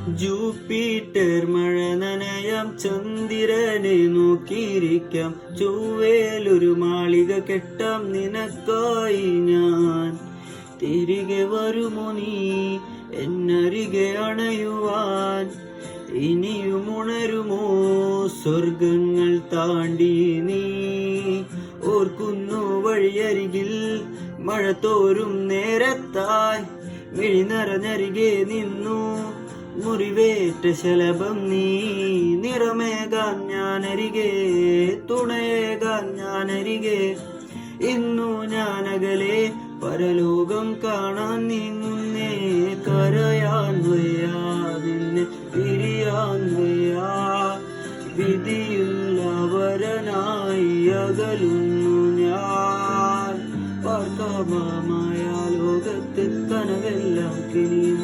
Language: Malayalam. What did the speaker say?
ജൂപ്പിറ്റർ മഴ നനയാം, ചന്ദ്രനെ നോക്കിയിരിക്കാം, ചൊവ്വേലൊരു മാളിക കെട്ടാം നിനക്കായി ഞാൻ. തിരികെ വരുമോ നീ എന്നരികെ അണയുവാൻ? ഇനിയും ഉണരുമോ സ്വർഗങ്ങൾ താണ്ടി നീ? ഓർക്കുന്നു വഴിയരികിൽ മഴ തോരും നേരത്തായി, മിഴി നിറഞ്ഞരികെ നിന്നു മുറിവേറ്റ ശലഭം നീ. നിറമേകാൻ ഞാനരികെ, തുണയേകാൻ ഞാനരികെ, ഇന്നു ഞാനകലെ പരലോകം കാണാൻ നീങ്ങുന്നേ. കരയാൻ വയ്യാ, നിന്നെ പിരിയാൻ വയ്യാ, വിധിയുള്ളവരനായി അകലുന്നു ഞാൻ. പാർക്കാമായ ലോകത്തിൽ കനവെല്ലാം കിനിയും